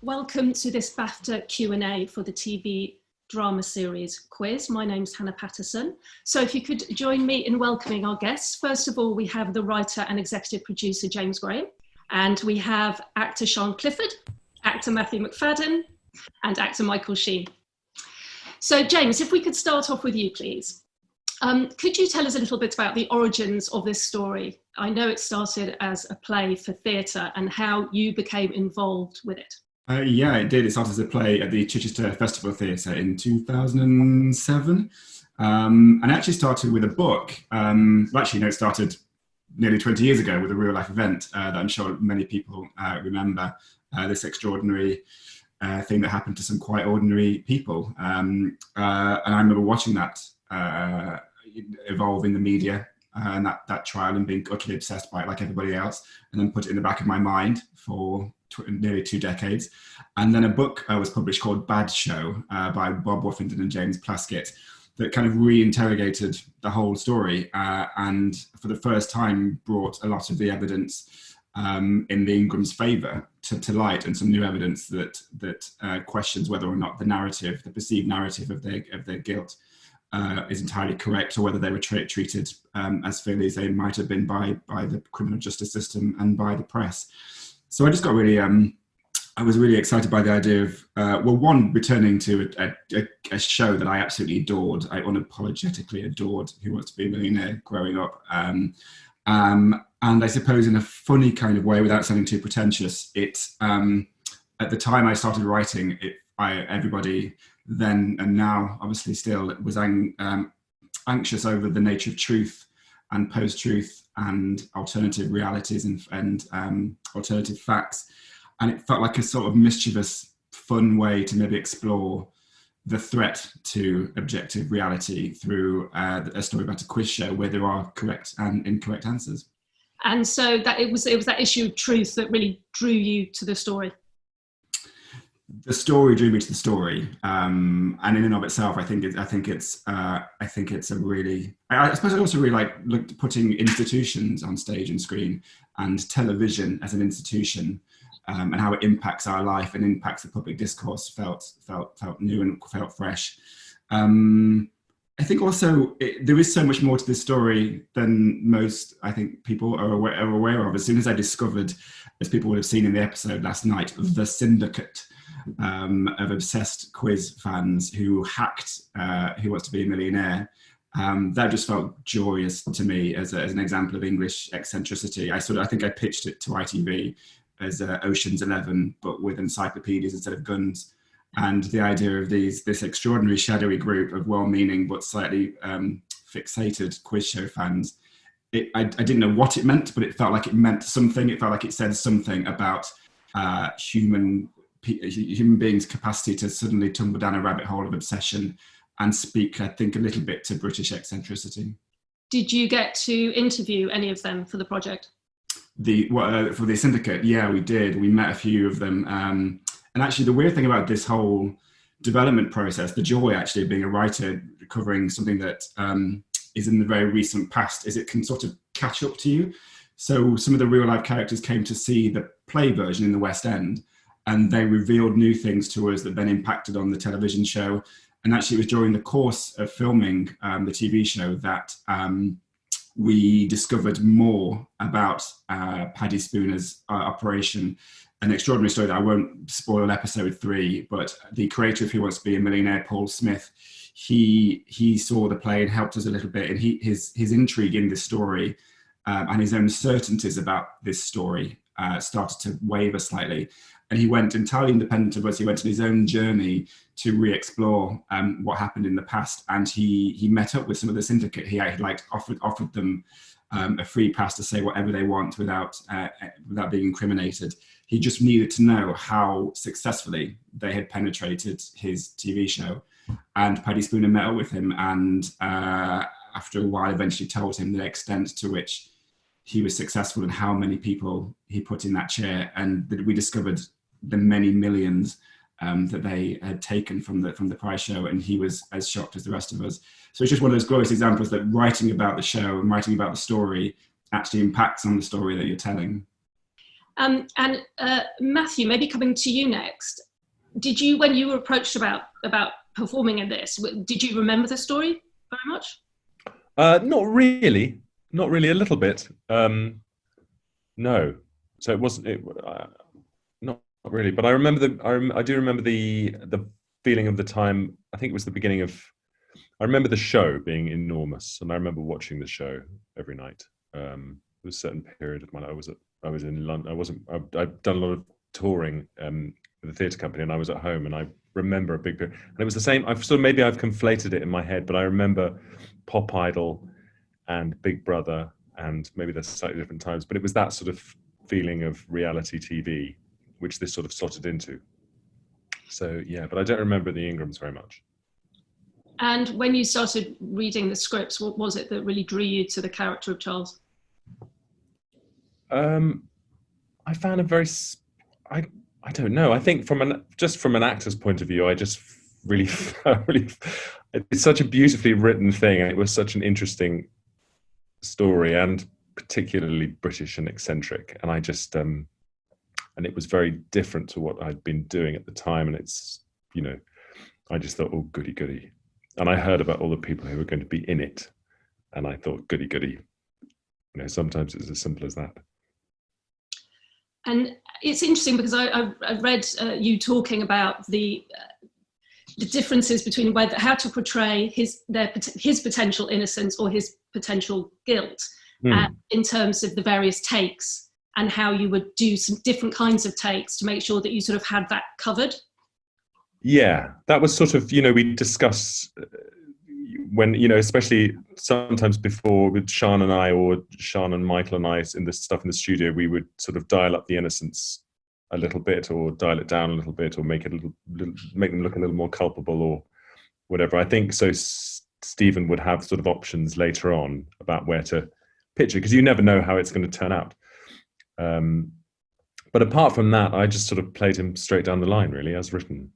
Welcome to this BAFTA Q&A for the TV drama series Quiz. My name's Hannah Patterson. So if you could join me in welcoming our guests. First of all, we have the writer and executive producer, James Graham. And we have actor Sean Clifford, actor Matthew Macfadyen, and actor Michael Sheen. So James, if we could start off with you, please. Could you tell us a little bit about the origins of this story? I know it started as a play for theatre and how you became involved with it. Yeah, it did. It started as a play at the Chichester Festival Theatre in 2007. And it actually started with a book. It started nearly 20 years ago with a real life event that I'm sure many people remember. This extraordinary thing that happened to some quite ordinary people. And I remember watching that evolve in the media and that trial and being utterly obsessed by it like everybody else, and then put it in the back of my mind for nearly 2 decades. And then a book was published called Bad Show by Bob Woffington and James Plaskett that kind of reinterrogated the whole story and for the first time brought a lot of the evidence in the Ingram's favour to light, and some new evidence that questions whether or not the perceived narrative of their guilt is entirely correct, or whether they were treated as fairly as they might have been by the criminal justice system and by the press. So I just got really, I was really excited by the idea of, returning to a show that I absolutely adored. I unapologetically adored Who Wants to Be a Millionaire growing up. And I suppose in a funny kind of way, without sounding too pretentious, at the time I started writing, everybody then and now obviously still was anxious over the nature of truth and post-truth and alternative realities and alternative facts. And it felt like a sort of mischievous, fun way to maybe explore the threat to objective reality through a story about a quiz show where there are correct and incorrect answers. And so that it was that issue of truth that really drew you to the story. The story drew me to the story, and in and of itself, I suppose I also really like putting institutions on stage and screen, and television as an institution, and how it impacts our life and impacts the public discourse felt new and felt fresh. I think also there is so much more to this story than most, I think, people are aware of. As soon as I discovered, as people would have seen in the episode last night, the syndicate of obsessed quiz fans who hacked Who Wants to Be a Millionaire, that just felt joyous to me as an example of English eccentricity. I think I pitched it to ITV as Ocean's 11, but with encyclopedias instead of guns. And the idea of this extraordinary shadowy group of well-meaning but slightly fixated quiz show fans, I didn't know what it meant, but it felt like it meant something. It felt like it said something about human beings' capacity to suddenly tumble down a rabbit hole of obsession and speak, I think, a little bit to British eccentricity. Did you get to interview any of them for the project? For the syndicate, yeah, we did. We met a few of them. And actually, the weird thing about this whole development process, the joy actually of being a writer covering something that is in the very recent past, is it can sort of catch up to you. So some of the real life characters came to see the play version in the West End, and they revealed new things to us that then impacted on the television show. And actually, it was during the course of filming the TV show that we discovered more about Paddy Spooner's operation. An extraordinary story that I won't spoil episode 3, but the creator of Who Wants to Be a Millionaire, Paul Smith, he saw the play and helped us a little bit. And his intrigue in this story and his own certainties about this story started to waver slightly. And he went entirely independent of us. He went on his own journey to re-explore what happened in the past. And he met up with some of the syndicate. He offered them a free pass to say whatever they want without being incriminated. He just needed to know how successfully they had penetrated his TV show. And Paddy Spooner met up with him, and after a while eventually told him the extent to which he was successful and how many people he put in that chair, and that we discovered the many millions that they had taken from the prize show, and he was as shocked as the rest of us. So it's just one of those glorious examples that writing about the show and writing about the story actually impacts on the story that you're telling. And Matthew, maybe coming to you next. Did you, when you were approached about performing in this, did you remember the story very much? Not really. Not really. A little bit. No. So it wasn't. Not really. But I remember I do remember the feeling of the time. I think it was the beginning of. I remember the show being enormous, and I remember watching the show every night. There was a certain period of my life. I was in London. I'd done a lot of touring with the theatre company, and I was at home, and I remember a big period. And it was the same. Maybe I've conflated it in my head, but I remember Pop Idol and Big Brother, and maybe there's slightly different times, but it was that sort of feeling of reality TV, which this sort of slotted into. So yeah, but I don't remember the Ingrams very much. And when you started reading the scripts, what was it that really drew you to the character of Charles? I found I don't know. I think from an actor's point of view, I just really, it's such a beautifully written thing, and it was such an interesting story, and particularly British and eccentric. And I just, and it was very different to what I'd been doing at the time. And it's, I just thought, oh, goody, goody. And I heard about all the people who were going to be in it, and I thought, goody, goody. Sometimes it's as simple as that. And it's interesting because I read you talking about the differences between how to portray his potential innocence or his potential guilt in terms of the various takes, and how you would do some different kinds of takes to make sure that you sort of had that covered. Yeah, that was sort of, we discuss when, especially sometimes before with Sian and I, or Sian and Michael and I, in this stuff in the studio, we would sort of dial up the innocence a little bit, or dial it down a little bit, or make them look a little more culpable, or whatever. I think so. Stephen would have sort of options later on about where to pitch it, because you never know how it's going to turn out. But apart from that, I just sort of played him straight down the line, really, as written.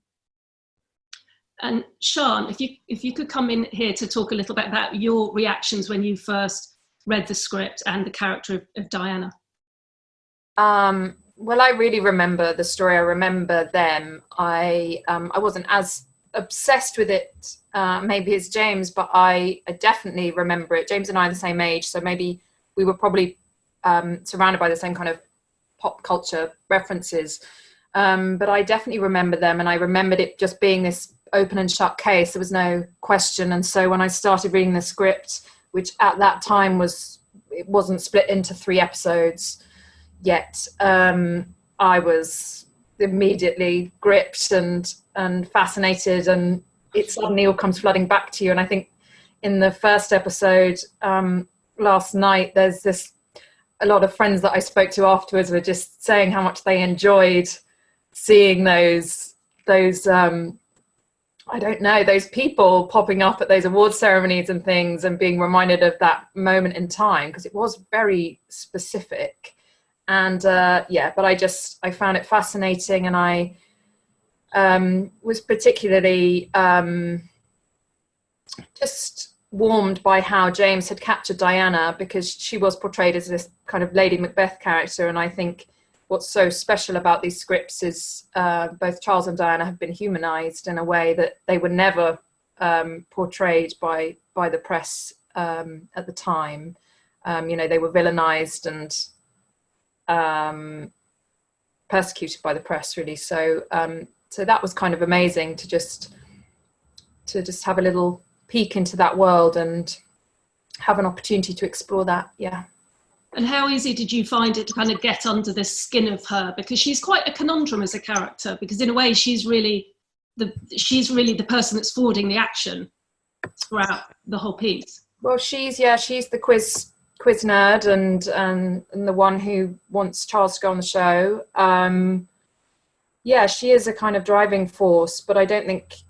And Sian, if you could come in here to talk a little bit about your reactions when you first read the script and the character of Diana. Well, I really remember the story. I remember them. I wasn't as obsessed with it maybe as James, but I definitely remember it. James and I are the same age, so maybe we were probably surrounded by the same kind of pop culture references. But I definitely remember them, and I remembered it just being this open and shut case. There was no question. And so when I started reading the script, which at that time wasn't split into 3 episodes yet, I was immediately gripped and fascinated, and it suddenly all comes flooding back to you. And I think in the first episode last night, there's a lot of friends that I spoke to afterwards were just saying how much they enjoyed seeing those I don't know, those people popping up at those award ceremonies and things, and being reminded of that moment in time, because it was very specific. And but I found it fascinating, and I was particularly just warmed by how James had captured Diana, because she was portrayed as this kind of Lady Macbeth character. And I think what's so special about these scripts is both Charles and Diana have been humanized in a way that they were never portrayed by the press at the time. They were villainized and persecuted by the press, really. So that was kind of amazing to just have a little peek into that world and have an opportunity to explore that. Yeah. And how easy did you find it to kind of get under the skin of her? Because she's quite a conundrum as a character, because in a way she's really the person that's forwarding the action throughout the whole piece. Well, she's the quiz nerd and the one who wants Charles to go on the show. She is a kind of driving force, but I don't think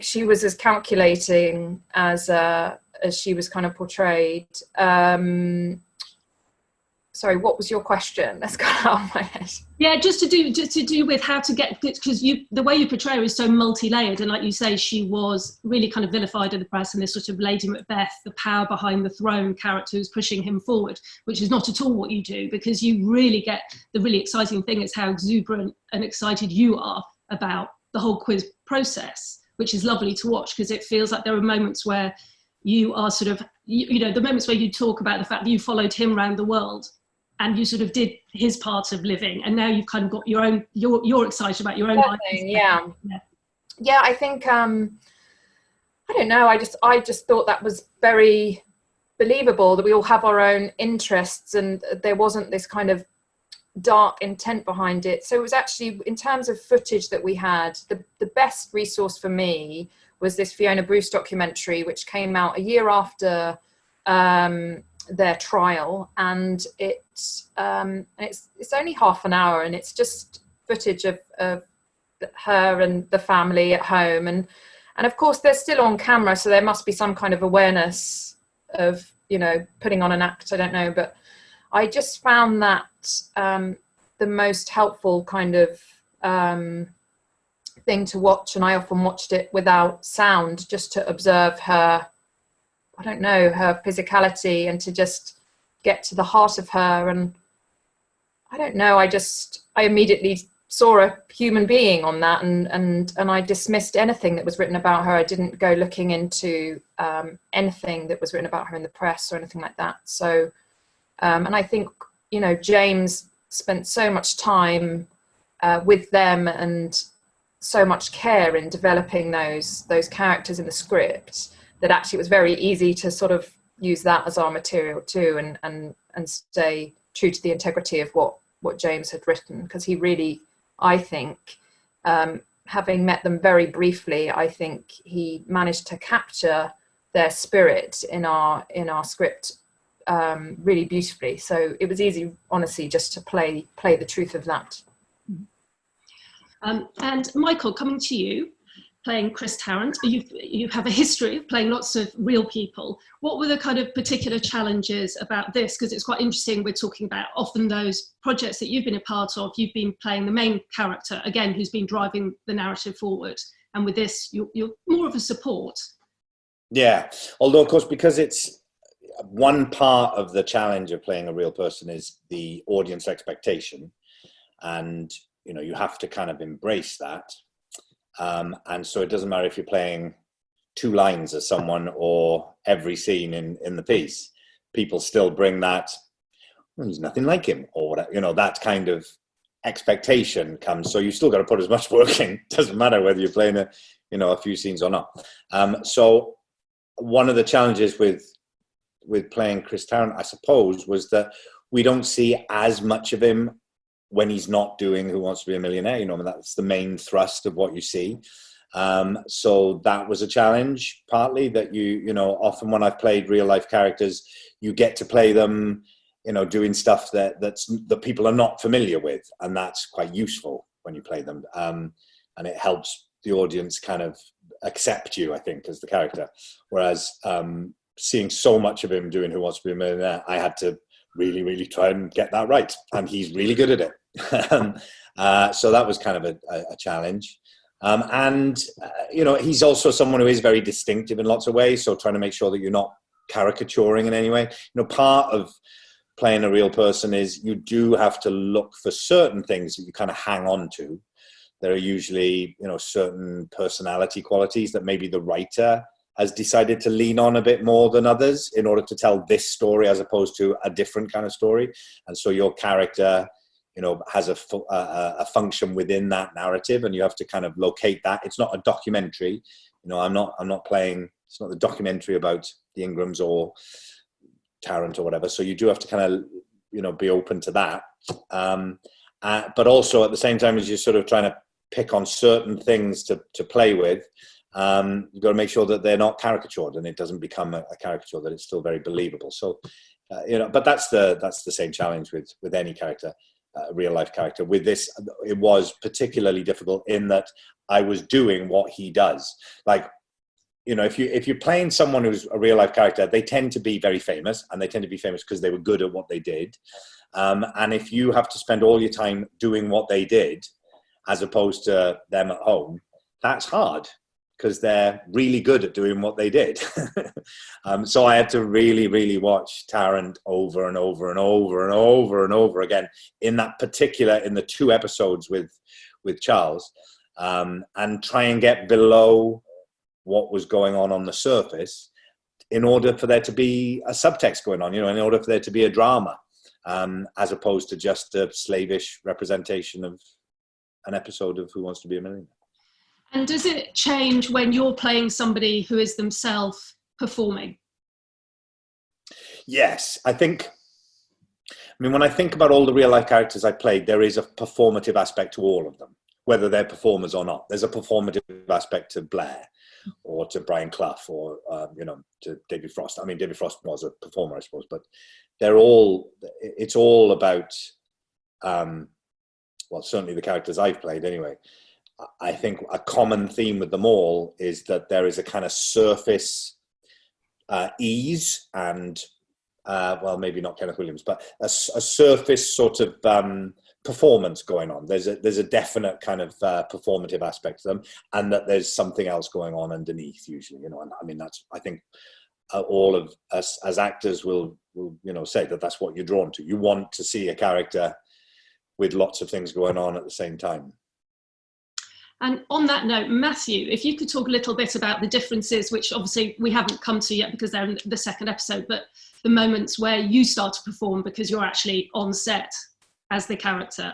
she was as calculating as she was kind of portrayed. So sorry, what was your question? Let's go out of my head. Yeah, just to do with how to get, because the way you portray her is so multi-layered, and like you say, she was really kind of vilified in the press, and this sort of Lady Macbeth, the power behind the throne character who's pushing him forward, which is not at all what you do, because you really get, the really exciting thing is how exuberant and excited you are about the whole quiz process, which is lovely to watch, because it feels like there are moments where you are sort of, you know, the moments where you talk about the fact that you followed him around the world and you sort of did his part of living, and now you've kind of got your own, you're excited about your own life. Yeah, I think I don't know, I just thought that was very believable, that we all have our own interests and there wasn't this kind of dark intent behind it. So it was actually, in terms of footage that we had, the best resource for me was this Fiona Bruce documentary, which came out a year after their trial, and it's only half an hour, and it's just footage of her and the family at home, and of course they're still on camera, so there must be some kind of awareness of, you know, putting on an act, I don't know, but I just found that the most helpful kind of thing to watch, and I often watched it without sound, just to observe her, I don't know, her physicality, and to just get to the heart of her. And I don't know, I immediately saw a human being on that, and I dismissed anything that was written about her. I didn't go looking into anything that was written about her in the press or anything like that. So and I think, you know, James spent so much time with them and so much care in developing those characters in the script, that actually it was very easy to sort of use that as our material too, and stay true to the integrity of what James had written, because he really, I think, having met them very briefly, I think he managed to capture their spirit in our script really beautifully. So it was easy, honestly, just to play the truth of that. And Michael, coming to you, playing Chris Tarrant, you have a history of playing lots of real people. What were the kind of particular challenges about this? Because it's quite interesting, we're talking about often those projects that you've been a part of, you've been playing the main character, again, who's been driving the narrative forward. And with this, you're more of a support. Yeah, although of course, because it's one part of the challenge of playing a real person is the audience expectation. And, you know, you have to kind of embrace that. And so it doesn't matter if you're playing 2 lines as someone or every scene in the piece, people still bring that, well, he's nothing like him, or whatever, you know, that kind of expectation comes. So you still got to put as much work in. Doesn't matter whether you're playing a few scenes or not. So one of the challenges with playing Chris Tarrant, I suppose, was that we don't see as much of him when he's not doing Who Wants to Be a Millionaire. You know, that's the main thrust of what you see. So that was a challenge, partly, that you know, often when I've played real life characters, you get to play them, you know, doing stuff that people are not familiar with. And that's quite useful when you play them. And it helps the audience kind of accept you, I think, as the character. Whereas seeing so much of him doing Who Wants to Be a Millionaire, I had to really, really try and get that right. And he's really good at it. So that was kind of a challenge. You know, he's also someone who is very distinctive in lots of ways. So trying to make sure that you're not caricaturing in any way. You know, part of playing a real person is you do have to look for certain things that you kind of hang on to. There are usually, you know, certain personality qualities that maybe the writer has decided to lean on a bit more than others in order to tell this story as opposed to a different kind of story. And so your character, you know, has a function within that narrative, and you have to kind of locate that. It's not a documentary, you know. I'm not playing. It's not the documentary about the Ingrams or Tarrant or whatever. So you do have to kind of, you know, be open to that. But also at the same time as you're sort of trying to pick on certain things to play with, you've got to make sure that they're not caricatured and it doesn't become a caricature, that it's still very believable. So, you know, but that's the same challenge with any character. Real life character. With this, it was particularly difficult in that I was doing what he does. Like, you know, if you're playing someone who's a real life character, they tend to be very famous, and they tend to be famous because they were good at what they did. And if you have to spend all your time doing what they did, as opposed to them at home, that's hard because they're really good at doing what they did. So I had to really, really watch Tarrant over and over and over and over and over again in the 2 episodes with Charles, and try and get below what was going on the surface in order for there to be a subtext going on, you know, in order for there to be a drama, as opposed to just a slavish representation of an episode of Who Wants to Be a Millionaire. And does it change when you're playing somebody who is themselves performing? Yes, I mean, when I think about all the real life characters I played, there is a performative aspect to all of them, whether they're performers or not. There's a performative aspect to Blair, or to Brian Clough, or, you know, to David Frost. I mean, David Frost was a performer, I suppose, but it's all about, well, certainly the characters I've played anyway. I think a common theme with them all is that there is a kind of surface ease and, well, maybe not Kenneth Williams, but a surface sort of performance going on. There's a definite kind of performative aspect to them, and that there's something else going on underneath usually, you know. And I mean, I think all of us as actors will, you know, say that that's what you're drawn to. You want to see a character with lots of things going on at the same time. And on that note, Matthew, if you could talk a little bit about the differences, which obviously we haven't come to yet because they're in the 2nd episode, but the moments where you start to perform because you're actually on set as the character.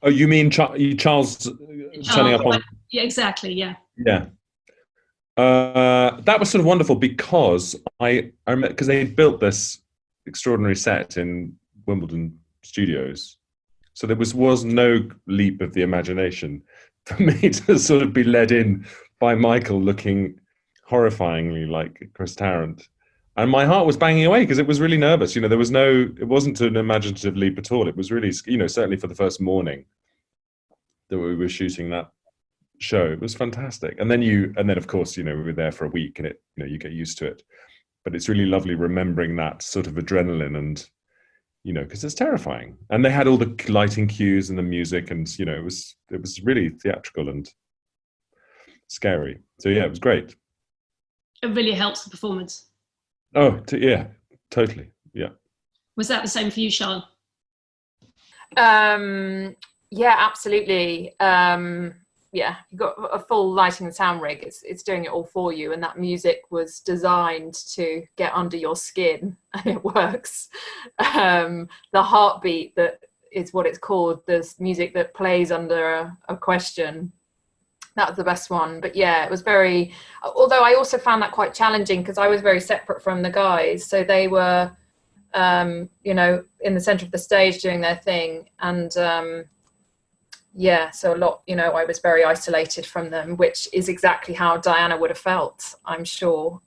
Oh, you mean Charles turning up on? Yeah, exactly, yeah. Yeah. That was sort of wonderful because I remember, because they built this extraordinary set in Wimbledon Studios. So there was no leap of the imagination for me to sort of be led in by Michael looking horrifyingly like Chris Tarrant. And my heart was banging away because it was really nervous. You know, it wasn't an imaginative leap at all. It was really, you know, certainly for the first morning that we were shooting that show, it was fantastic. And then of course, you know, we were there for a week and you know, you get used to it. But it's really lovely remembering that sort of adrenaline and, you know, because it's terrifying. And they had all the lighting cues and the music, and you know, it was really theatrical and scary. So yeah, it was great. It really helps the performance. Oh, yeah, totally. Yeah. Was that the same for you, Charles? Yeah, absolutely. Yeah, you've got a full lighting and sound rig. It's doing it all for you, and that music was designed to get under your skin, and it works. The heartbeat, that is what it's called, this music that plays under a question. That was the best one. But yeah, it was very, although I also found that quite challenging because I was very separate from the guys. So they were, you know, in the center of the stage doing their thing. And yeah, so a lot, you know, I was very isolated from them, which is exactly how Diana would have felt, I'm sure.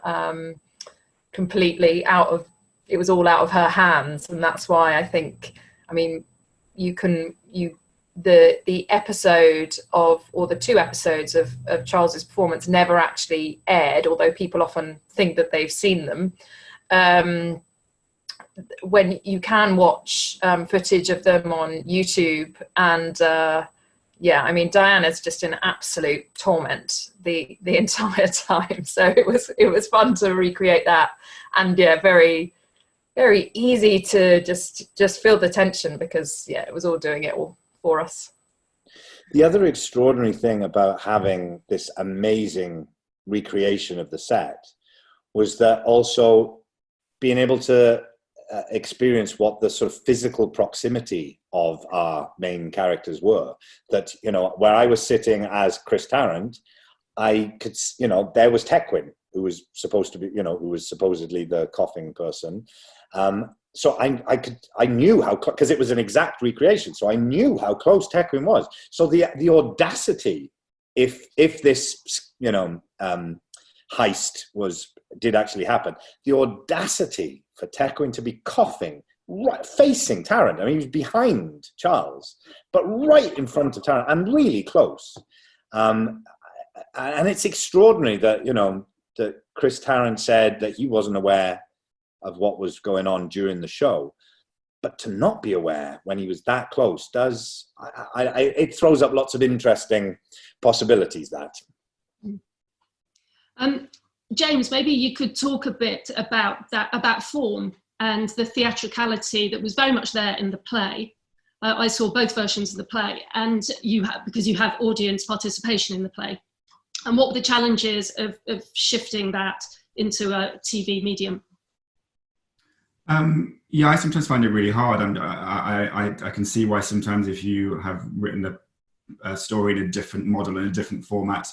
Completely it was all out of her hands. And that's why I think, I mean, the episode or the 2 episodes of Charles's performance never actually aired, although people often think that they've seen them. When you can watch footage of them on YouTube, and yeah, I mean, Diana's just in absolute torment the entire time. So it was fun to recreate that, and yeah, very, very easy to just feel the tension because yeah, it was all doing it all for us. The other extraordinary thing about having this amazing recreation of the set was that also being able to experience what the sort of physical proximity of our main characters were. That, you know, where I was sitting as Chris Tarrant, I could, you know, there was Tequin, who was supposed to be, you know, who was supposedly the coughing person. So I knew how, because it was an exact recreation, so I knew how close Tequin was. So the audacity, if this, you know, heist did actually happen, the audacity for Tequin to be coughing right facing Tarrant. I mean, he was behind Charles, but right in front of Tarrant and really close. and it's extraordinary that, you know, that Chris Tarrant said that he wasn't aware of what was going on during the show, but to not be aware when he was that close does, it throws up lots of interesting possibilities, that. James, maybe you could talk a bit about that, about form and the theatricality that was very much there in the play. I saw both versions of the play, and because you have audience participation in the play. And what were the challenges of shifting that into a TV medium? Yeah, I sometimes find it really hard, and I can see why sometimes if you have written a story in a different model, in a different format,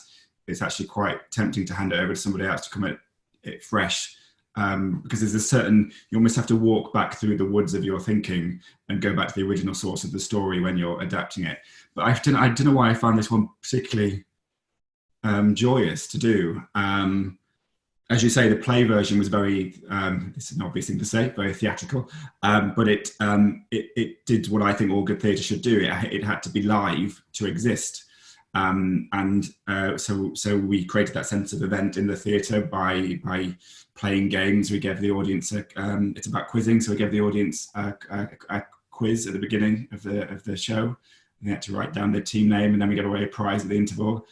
it's actually quite tempting to hand it over to somebody else to come at it fresh. Because there's a certain, you almost have to walk back through the woods of your thinking and go back to the original source of the story when you're adapting it. But I don't know why I found this one particularly joyous to do. As you say, the play version was very, this is an obvious thing to say, very theatrical, but it did what I think all good theatre should do. It had to be live to exist. So we created that sense of event in the theatre by playing games. We gave the audience it's about quizzing, so we gave the audience a quiz at the beginning of the show. They had to write down their team name, and then we gave away a prize at the interval.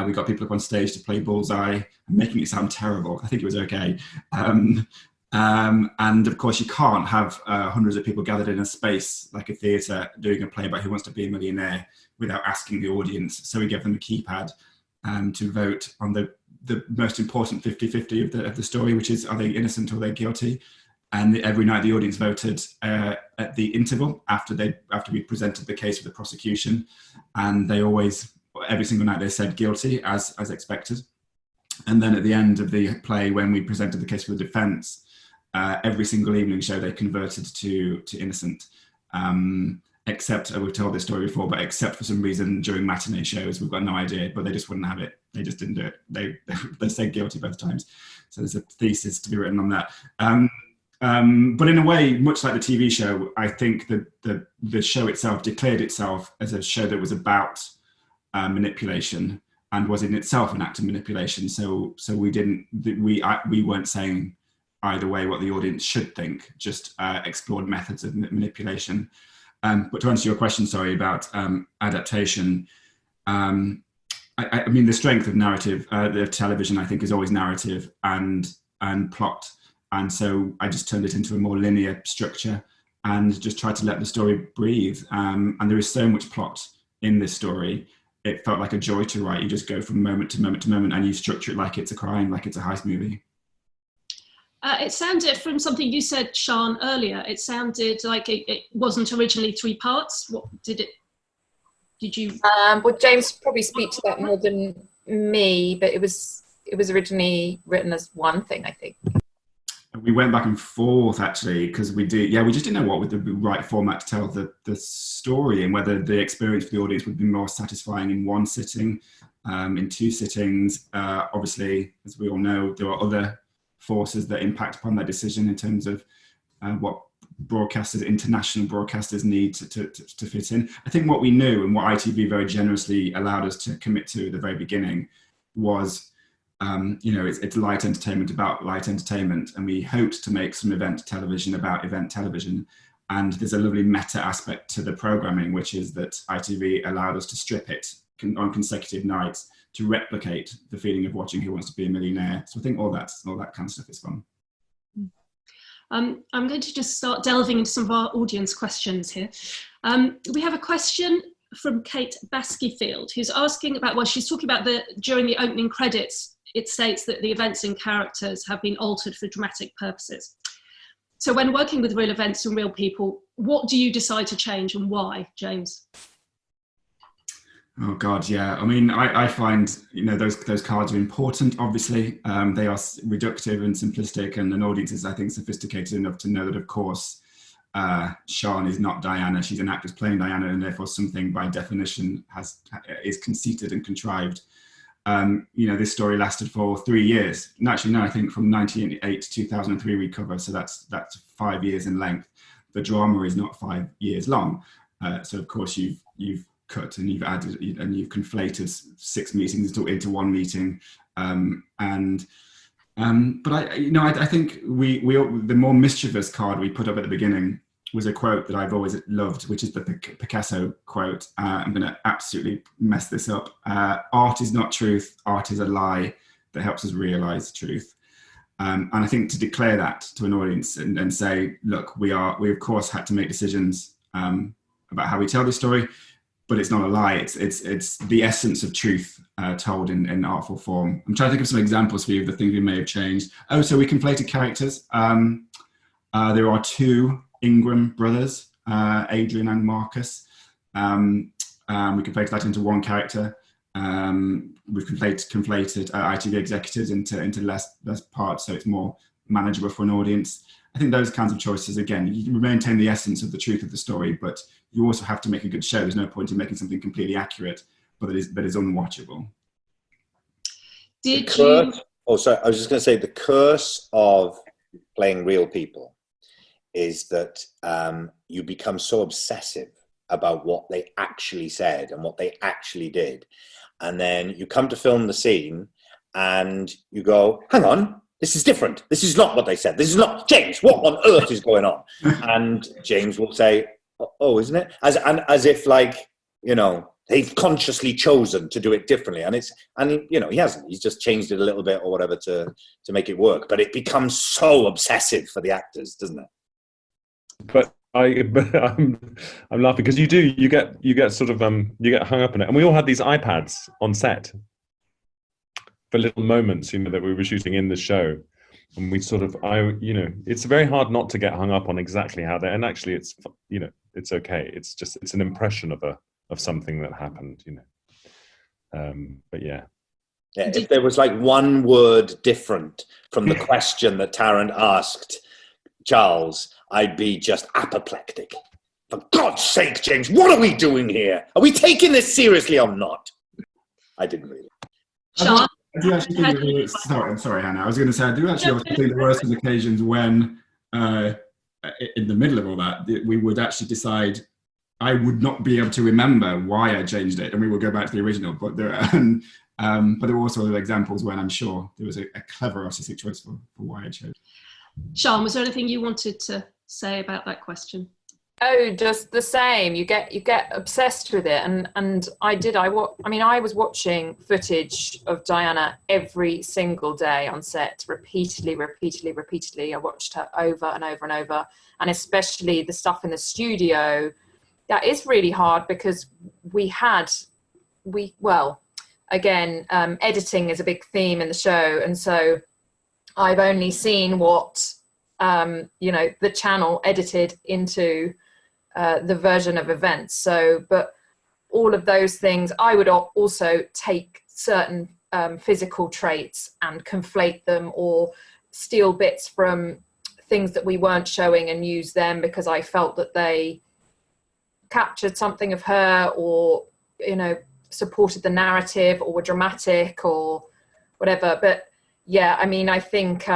We got people up on stage to play Bullseye. I'm making it sound terrible. I think it was okay. And of course, you can't have hundreds of people gathered in a space like a theatre doing a play about Who Wants to Be a Millionaire without asking the audience. So we gave them a keypad to vote on the most important 50-50 of the story, which is, are they innocent or are they guilty? And every night the audience voted at the interval after we presented the case for the prosecution, and they always, every single night they said guilty as expected. And then at the end of the play, when we presented the case for the defence, every single evening show they converted to innocent. Except, we've told this story before, but except for some reason during matinee shows, we've got no idea, but they just wouldn't have it. They just didn't do it. They said guilty both times. So there's a thesis to be written on that. But in a way, much like the TV show, I think the show itself declared itself as a show that was about manipulation and was in itself an act of manipulation. So we weren't saying either way what the audience should think, just explored methods of manipulation. But to answer your question, sorry, about adaptation, I mean, the strength of narrative, the television, I think, is always narrative and plot. And so I just turned it into a more linear structure and just tried to let the story breathe. And there is so much plot in this story. It felt like a joy to write. You just go from moment to moment to moment and you structure it like it's a crime, like it's a heist movie. It sounded, from something you said, Sian, earlier, it sounded like it wasn't originally 3 parts. What did you? Well, James probably speak to that more than me, but it was originally written as one thing, I think. We went back and forth, actually, because we just didn't know what was the right format to tell the story, and whether the experience for the audience would be more satisfying in one sitting, in 2 sittings. Obviously, as we all know, there are other forces that impact upon that decision in terms of what broadcasters, international broadcasters, need to fit in. I think what we knew and what ITV very generously allowed us to commit to at the very beginning was, it's light entertainment about light entertainment, and we hoped to make some event television about event television. And there's a lovely meta aspect to the programming, which is that ITV allowed us to strip it on consecutive nights to replicate the feeling of watching Who Wants to Be a Millionaire. So I think all that kind of stuff is fun. I'm going to just start delving into some of our audience questions here. We have a question from Kate Baskyfield, who's asking about, well, she's talking about during the opening credits, it states that the events and characters have been altered for dramatic purposes. So when working with real events and real people, what do you decide to change and why, James? Oh God, yeah. I mean, I find, those cards are important, obviously. They are reductive and simplistic, and an audience is, I think, sophisticated enough to know that, of course, Sian is not Diana. She's an actress playing Diana, and therefore something by definition is conceited and contrived. This story lasted for 3 years. And actually, no, I think from 1988 to 2003 we cover, so that's 5 years in length. The drama is not 5 years long. So of course you've cut, and you've added and you've conflated 6 meetings into one meeting. But I think we the more mischievous card we put up at the beginning was a quote that I've always loved, which is the Picasso quote. I'm going to absolutely mess this up. Art is not truth. Art is a lie that helps us realize truth. And I think to declare that to an audience and say, look, we of course had to make decisions about how we tell the story, but it's not a lie. It's the essence of truth told in artful form. I'm trying to think of some examples for you of the things we may have changed. Oh, so we conflated characters. There are 2 Ingram brothers, Adrian and Marcus. We conflated that into one character. We've conflated ITV executives into less parts, so it's more manageable for an audience. I think those kinds of choices, again, you maintain the essence of the truth of the story, but you also have to make a good show. There's no point in making something completely accurate, but that is unwatchable. Oh, sorry. I was just going to say the curse of playing real people is that you become so obsessive about what they actually said and what they actually did. And then you come to film the scene and you go, hang on, this is different. This is not what they said. This is not, James, what on earth is going on? And James will say, oh, isn't it? As if like, you know, they've consciously chosen to do it differently. And you know, he hasn't. He's just changed it a little bit or whatever to make it work. But it becomes so obsessive for the actors, doesn't it? But I'm laughing because you get sort of you get hung up on it, and we all had these iPads on set for little moments, you know, that we were shooting in the show, and we sort of it's very hard not to get hung up on exactly how they, and actually it's, you know, it's okay, it's an impression of something that happened, you know. But yeah, if there was like one word different from the question that Tarrant asked Charles, I'd be just apoplectic. For God's sake, James, what are we doing here? Are we taking this seriously or not? I didn't really. Sean? I do actually think I'm sorry, Hannah. I was going to say, I do actually also think there were some occasions when, in the middle of all that, we would actually decide I would not be able to remember why I changed it, and we will go back to the original. But there were also other examples when I'm sure there was a clever artistic choice for why I chose it. Sean, was there anything you wanted to say about that question? Oh, just the same. You get obsessed with it, and I was watching footage of Diana every single day on set, repeatedly. I watched her over and over and over, and especially the stuff in the studio. That is really hard because editing is a big theme in the show, and so I've only seen what the channel edited into the version of events. So, but all of those things, I would also take certain physical traits and conflate them, or steal bits from things that we weren't showing and use them because I felt that they captured something of her, or, you know, supported the narrative, or were dramatic or whatever. But yeah, I mean, I think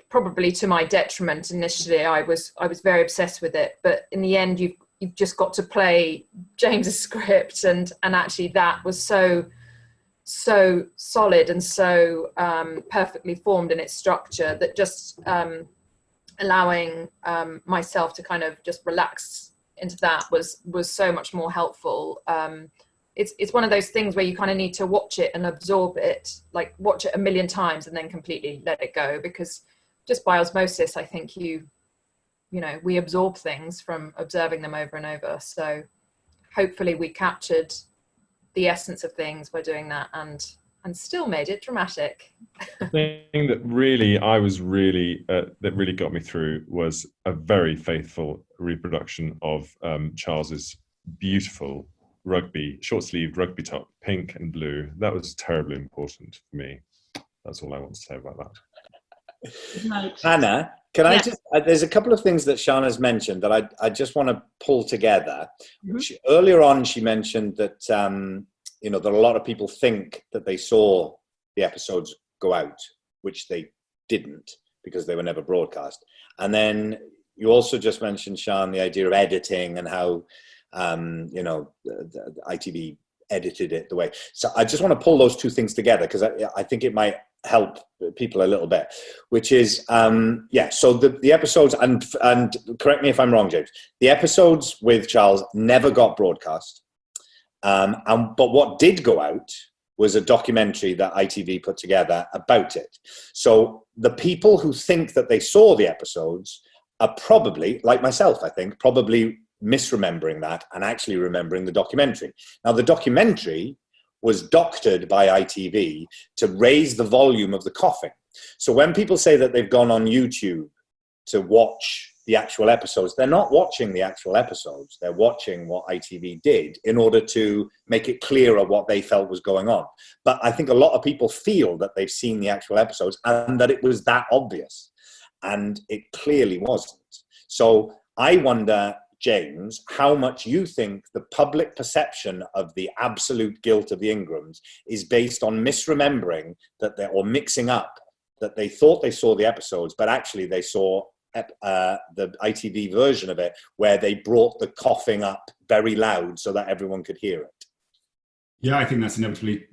probably to my detriment initially, I was very obsessed with it. But in the end, you've just got to play James's script, and actually that was so solid and so perfectly formed in its structure that just allowing myself to kind of just relax into that was so much more helpful. It's one of those things where you kind of need to watch it and absorb it, like watch it a million times and then completely let it go, because just by osmosis, I think we absorb things from observing them over and over. So hopefully we captured the essence of things by doing that and still made it dramatic. The thing that really that really got me through was a very faithful reproduction of Charles's beautiful short-sleeved rugby top, pink and blue. That was terribly important for me. That's all I want to say about that. Hannah, can I just, there's a couple of things that Shana's mentioned that I just want to pull together. Mm-hmm. Earlier on, she mentioned that, that a lot of people think that they saw the episodes go out, which they didn't because they were never broadcast. And then you also just mentioned, Sian, the idea of editing and how The ITV edited it the way. So I just want to pull those two things together because I think it might help people a little bit, which is, so the episodes, and correct me if I'm wrong, James, the episodes with Charles never got broadcast. But what did go out was a documentary that ITV put together about it. So the people who think that they saw the episodes are probably, like myself, I think, probably misremembering that and actually remembering the documentary. Now, the documentary was doctored by ITV to raise the volume of the coughing. So when people say that they've gone on YouTube to watch the actual episodes, they're not watching the actual episodes. They're watching what ITV did in order to make it clearer what they felt was going on. But I think a lot of people feel that they've seen the actual episodes and that it was that obvious. And it clearly wasn't. So I wonder, James, how much you think the public perception of the absolute guilt of the Ingrams is based on misremembering or mixing up that they thought they saw the episodes, but actually they saw the ITV version of it where they brought the coughing up very loud so that everyone could hear it. Yeah, I think that's inevitably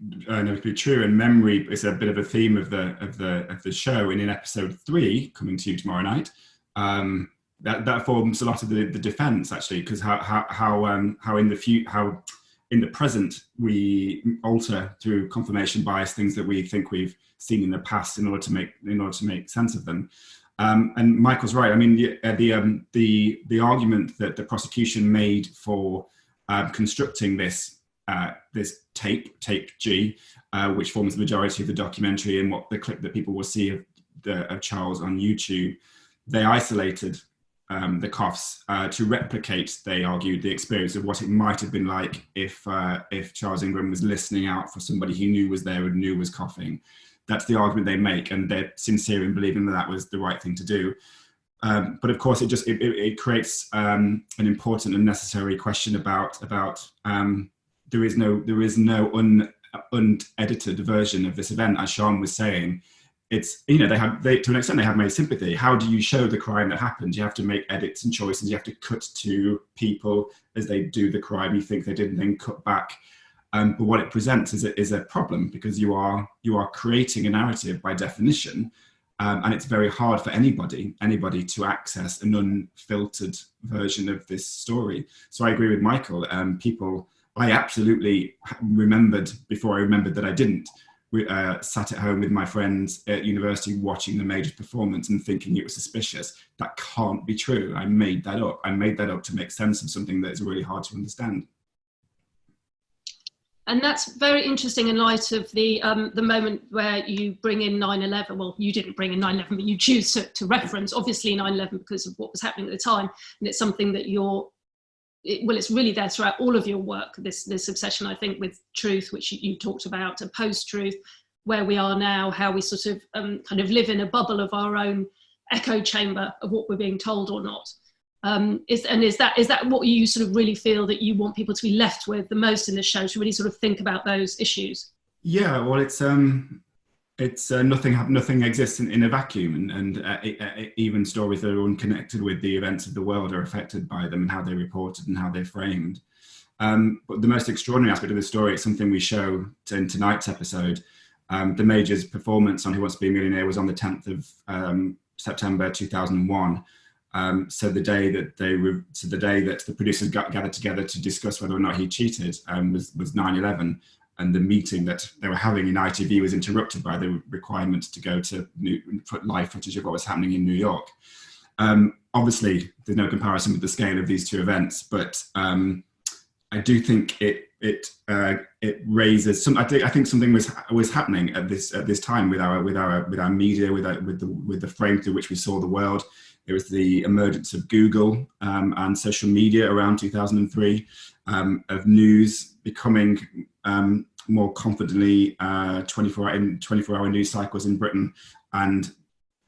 true, and memory is a bit of a theme of the show. And in episode 3, coming to you tomorrow night, that forms a lot of the defence, actually, because how in the present we alter through confirmation bias things that we think we've seen in the past in order to make sense of them. And Michael's right. I mean, the argument that the prosecution made for constructing this tape G, which forms the majority of the documentary and what the clip that people will see of Charles on YouTube, they isolated the coughs to replicate, they argued, the experience of what it might have been like if Charles Ingram was listening out for somebody he knew was there and knew was coughing. That's the argument they make, and they're sincere in believing that was the right thing to do. But of course, it creates an important and necessary question about there is no unedited version of this event, as Sean was saying. It's, to an extent they have made sympathy. How do you show the crime that happened? You have to make edits and choices. You have to cut to people as they do the crime you think they did, and then cut back. But what it presents is a problem, because you are creating a narrative by definition, and it's very hard for anybody to access an unfiltered version of this story. So I agree with Michael. I absolutely remembered before I remembered that I didn't. We sat at home with my friends at university watching the Major's performance and thinking it was suspicious. That can't be true. I made that up. I made that up to make sense of something that is really hard to understand. And that's very interesting in light of the moment where you bring in 9/11. Well, you didn't bring in 9/11, but you choose to reference, obviously, 9/11 because of what was happening at the time. And it's something that it's really there throughout all of your work, this obsession, I think, with truth, which you talked about, and post-truth, where we are now, how we sort of kind of live in a bubble of our own echo chamber of what we're being told or not. Is that what you sort of really feel that you want people to be left with the most in the show, to really sort of think about those issues? Yeah, well, it's nothing exists in a vacuum, and even stories that are unconnected with the events of the world are affected by them and how they're reported and how they're framed. But the most extraordinary aspect of the story is something we show in tonight's episode. The Major's performance on Who Wants to Be a Millionaire was on the 10th of September 2001. So the day that the producers gathered together to discuss whether or not he cheated was 9/11. And the meeting that they were having in ITV was interrupted by the requirement to go to put live footage of what was happening in New York. Obviously, there's no comparison with the scale of these two events, but I do think it raises some. I think something was happening at this time with our media, with the frame through which we saw the world. It was the emergence of Google and social media around 2003, of news becoming more confidently 24-hour news cycles in Britain, and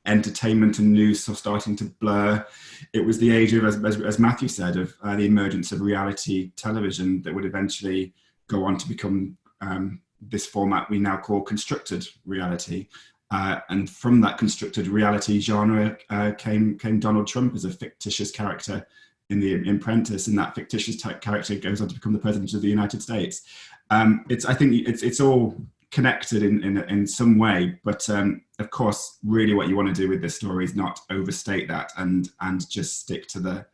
entertainment and news starting to blur. It was the age of, as Matthew said, of the emergence of reality television that would eventually go on to become this format we now call constructed reality. And from that constructed reality genre came Donald Trump as a fictitious character the Apprentice, and that fictitious type character goes on to become the president of the United States. I think it's all connected in some way, but of course, really what you want to do with this story is not overstate that and just stick to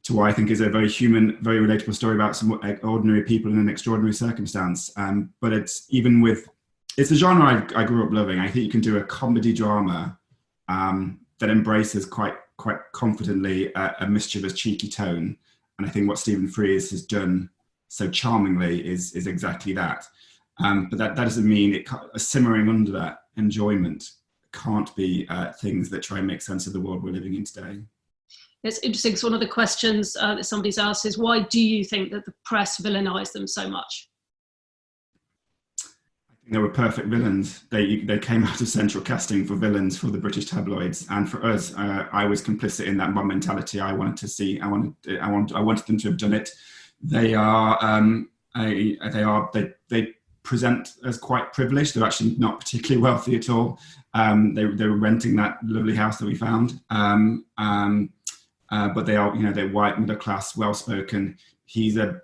what I think is a very human, very relatable story about some ordinary people in an extraordinary circumstance. But it's a genre I grew up loving. I think you can do a comedy drama that embraces quite confidently a mischievous, cheeky tone. And I think what Stephen Frears has done so charmingly is exactly that. But that doesn't mean simmering under that enjoyment can't be things that try and make sense of the world we're living in today. It's interesting. So one of the questions that somebody's asked is, why do you think that the press villainise them so much? I think they were perfect villains. They came out of central casting for villains for the British tabloids, and for us, I was complicit in that mob mentality. I wanted to see. I wanted them to have done it. They present as quite privileged. They're actually not particularly wealthy at all. They were renting that lovely house that we found. But they are, they're white, middle class, well spoken. He's a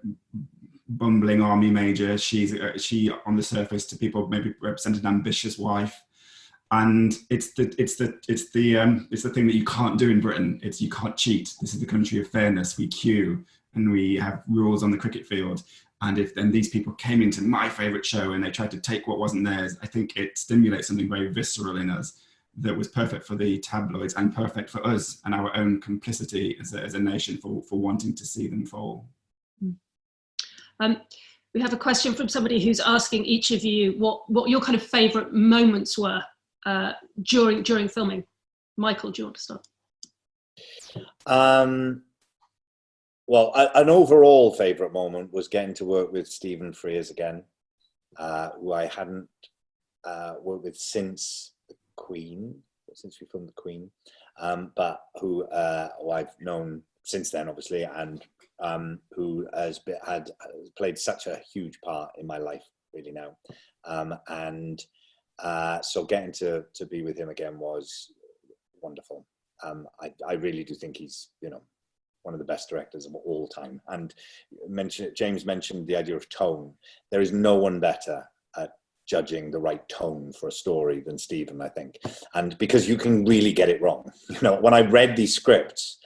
bumbling army major. She on the surface to people maybe represent an ambitious wife. And it's the thing that you can't do in Britain. You can't cheat. This is the country of fairness. We queue and we have rules on the cricket field. And if then these people came into my favourite show and they tried to take what wasn't theirs, I think it stimulates something very visceral in us that was perfect for the tabloids and perfect for us and our own complicity as a nation for wanting to see them fall. We have a question from somebody who's asking each of you what your kind of favourite moments were during filming. Michael, do you want to start? Well, an overall favourite moment was getting to work with Stephen Frears again, who I hadn't worked with since the Queen, since we filmed the Queen, but who I've known since then, obviously, and who has played such a huge part in my life, really now. So getting to be with him again was wonderful. I really do think he's, one of the best directors of all time. And James mentioned the idea of tone. There is no one better at judging the right tone for a story than Stephen, I think. And because you can really get it wrong. When I read these scripts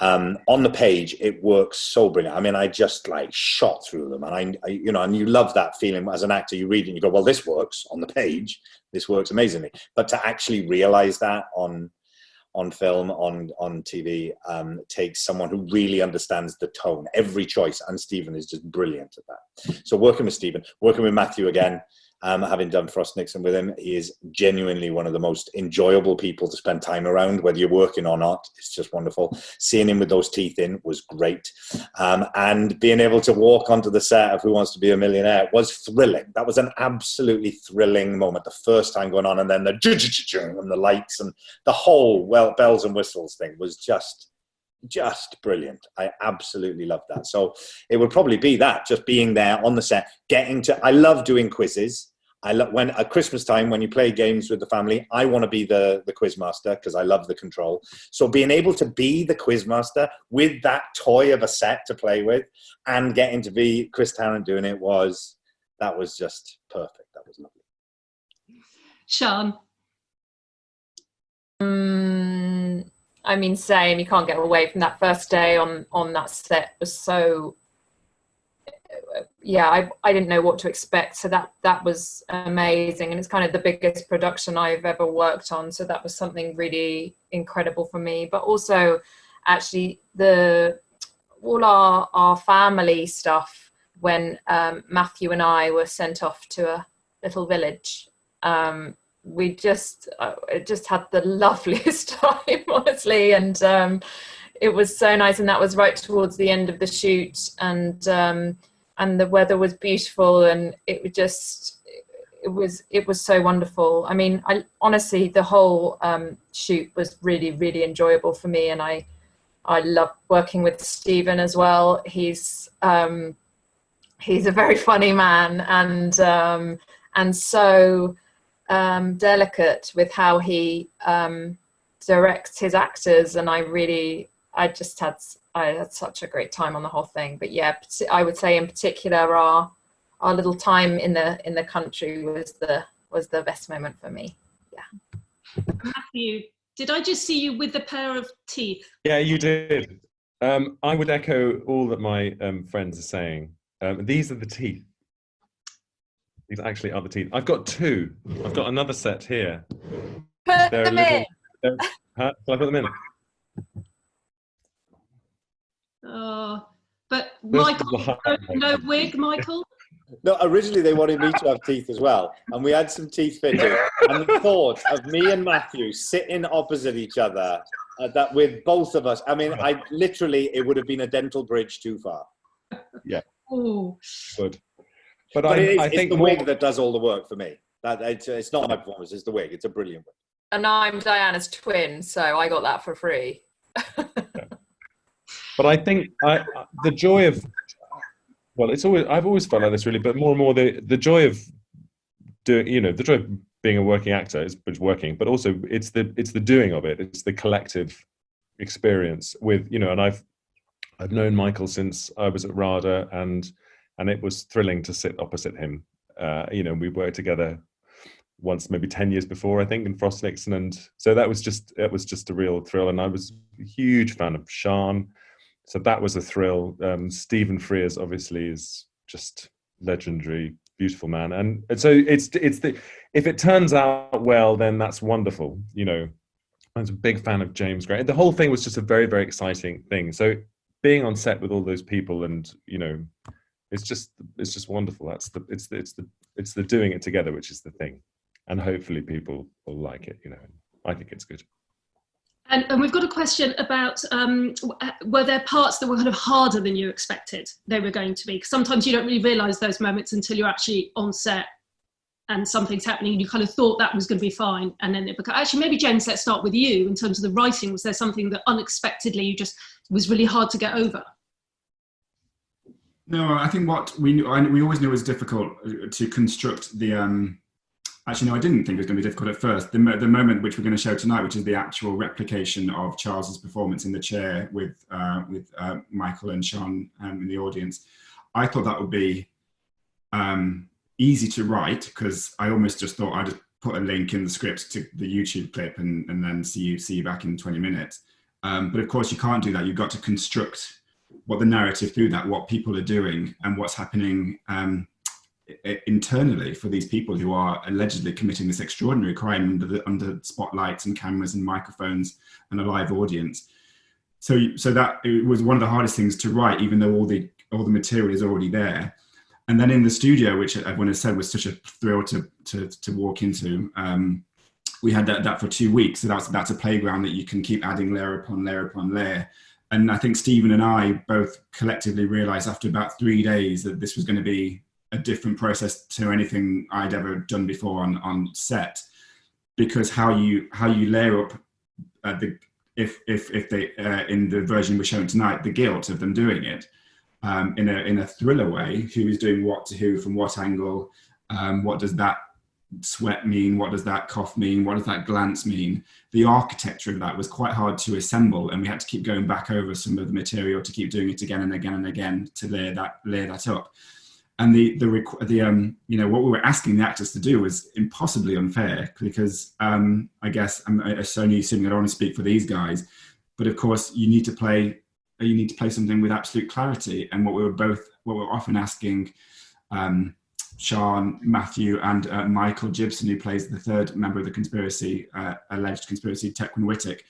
on the page, it works so brilliant. I mean, I just shot through them, and and you love that feeling as an actor. You read it and you go, well, this works on the page. This works amazingly. But to actually realize that on film, on TV, takes someone who really understands the tone, every choice, and Stephen is just brilliant at that. So working with Stephen, working with Matthew again, having done Frost Nixon with him, he is genuinely one of the most enjoyable people to spend time around, whether you're working or not. It's just wonderful. Seeing him with those teeth in was great. And being able to walk onto the set of Who Wants to Be a Millionaire was thrilling. That was an absolutely thrilling moment. The first time going on, and then the and the lights and the whole bells and whistles thing was just brilliant. I absolutely loved that. So it would probably be that, just being there on the set, I love doing quizzes. I love when at Christmas time, when you play games with the family, I want to be the quiz master because I love the control. So being able to be the quiz master with that toy of a set to play with and getting to be Chris Tarrant doing it was just perfect. That was lovely. Sian? I mean, same. You can't get away from that first day on that set. It was so, I didn't know what to expect. So that was amazing. And it's kind of the biggest production I've ever worked on. So that was something really incredible for me. But also, actually, all our family stuff, when Matthew and I were sent off to a little village, we just had the loveliest time, honestly, and it was so nice. And that was right towards the end of the shoot, and the weather was beautiful, and it was so wonderful. I mean, honestly, the whole shoot was really, really enjoyable for me, and I love working with Stephen as well. He's a very funny man, and so delicate with how he directs his actors, and I just had I had such a great time on the whole thing. But yeah, I would say in particular our little time in the country was the best moment for me. Yeah. Matthew, did I just see you with the pair of teeth? Yeah, you did. I would echo all that my friends are saying. These are the teeth. These actually are the teeth. I've got two. I've got another set here. Put them in. Huh? Shall I put them in? But Michael, no wig, Michael? No, originally they wanted me to have teeth as well, and we had some teeth fitted. And the thought of me and Matthew sitting opposite each other, that with both of us, I mean, it would have been a dental bridge too far. Yeah. Oh. Good. But I think it's the wig that does all the work for me. It's not my performance; it's the wig. It's a brilliant wig. And I'm Diana's twin, so I got that for free. But I think the joy of, well, I've always felt like this really, but more and more the joy of doing, the joy of being a working actor is working, but also it's the doing of it. It's the collective experience with, and I've known Michael since I was at RADA, and it was thrilling to sit opposite him. We worked together once, maybe 10 years before, I think, in Frost Nixon, and so it was just a real thrill. And I was a huge fan of Sean, so that was a thrill. Stephen Frears obviously is just legendary, beautiful man, and so if it turns out well, then that's wonderful. I was a big fan of James Gray. The whole thing was just a very, very exciting thing. So being on set with all those people, and it's just wonderful. It's the doing it together which is the thing, and hopefully people will like it. I think it's good. And we've got a question about were there parts that were kind of harder than you expected they were going to be? Because sometimes you don't really realise those moments until you're actually on set and something's happening and you kind of thought that was going to be fine, and then it becomes... Actually, maybe James, let's start with you. In terms of the writing, was there something that unexpectedly you just was really hard to get over? No, I think what we always knew was difficult to construct the... Actually, no, I didn't think it was going to be difficult at first. The moment which we're going to show tonight, which is the actual replication of Charles's performance in the chair with Michael and Sean in the audience, I thought that would be easy to write, because I almost just thought I'd just put a link in the script to the YouTube clip and then see you back in 20 minutes. But of course, you can't do that. You've got to construct what the narrative through that, what people are doing and what's happening internally for these people who are allegedly committing this extraordinary crime under spotlights and cameras and microphones and a live audience. So that it was one of the hardest things to write, even though all the material is already there. And then in the studio, which everyone has said was such a thrill to walk into, we had that for 2 weeks. So that's a playground that you can keep adding layer upon layer upon layer. And I think Stephen and I both collectively realized after about 3 days that this was going to be a different process to anything I'd ever done before on set, because how you layer up if they in the version we're showing tonight, the guilt of them doing it in a thriller way, who is doing what to who from what angle, what does that sweat mean, what does that cough mean, what does that glance mean? The architecture of that was quite hard to assemble, and we had to keep going back over some of the material to keep doing it again and again and again to layer that up. And what we were asking the actors to do was impossibly unfair, because I guess I'm only assuming I don't want to speak for these guys, but of course you need to play something with absolute clarity. And what we're often asking Sean, Matthew, and Michael Gibson, who plays the third member of the conspiracy, alleged conspiracy, Tequin Wittick,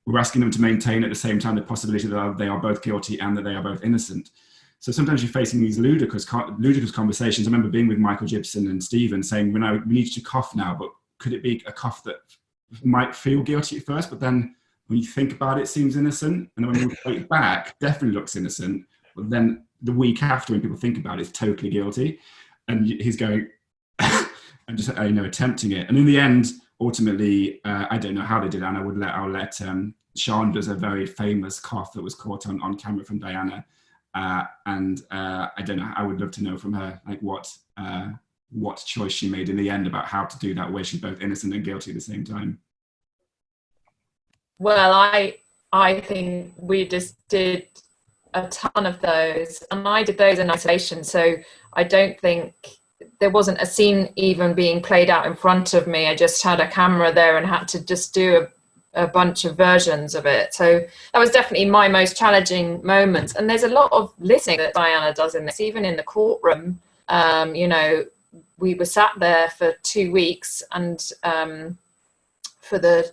we're asking them to maintain at the same time the possibility that they are both guilty and that they are both innocent. So sometimes you're facing these ludicrous conversations. I remember being with Michael Gibson and Stephen saying, we need you to cough now, but could it be a cough that might feel guilty at first, but then when you think about it, seems innocent, and then when you play it back, definitely looks innocent, but then the week after, when people think about it, it's totally guilty. And he's going and just attempting it. And in the end, ultimately, I don't know how they did, and I'll let Sean does a very famous cough that was caught on camera from Diana. And I don't know, I would love to know from her, like what choice she made in the end about how to do that, where she's both innocent and guilty at the same time. Well, I think we just did a ton of those, and I did those in isolation. So I don't think there wasn't a scene even being played out in front of me. I just had a camera there and had to just do a bunch of versions of it. So that was definitely my most challenging moment. And there's a lot of listening that Diana does in this, even in the courtroom. You know, we were sat there for 2 weeks, and for the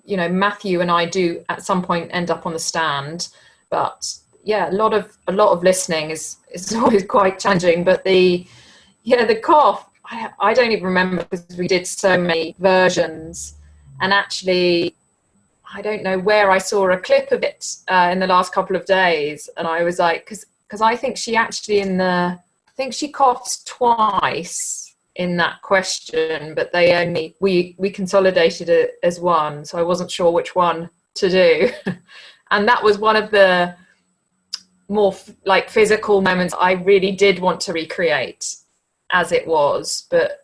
you know, Matthew and I do at some point end up on the stand, but yeah, a lot of listening is always quite challenging. But the cough, I don't even remember, because we did so many versions, and actually I don't know where I saw a clip of it in the last couple of days, and I was like, because I think she actually I think she coughs twice in that question, but we consolidated it as one, so I wasn't sure which one to do. And that was one of the more like physical moments I really did want to recreate as it was. But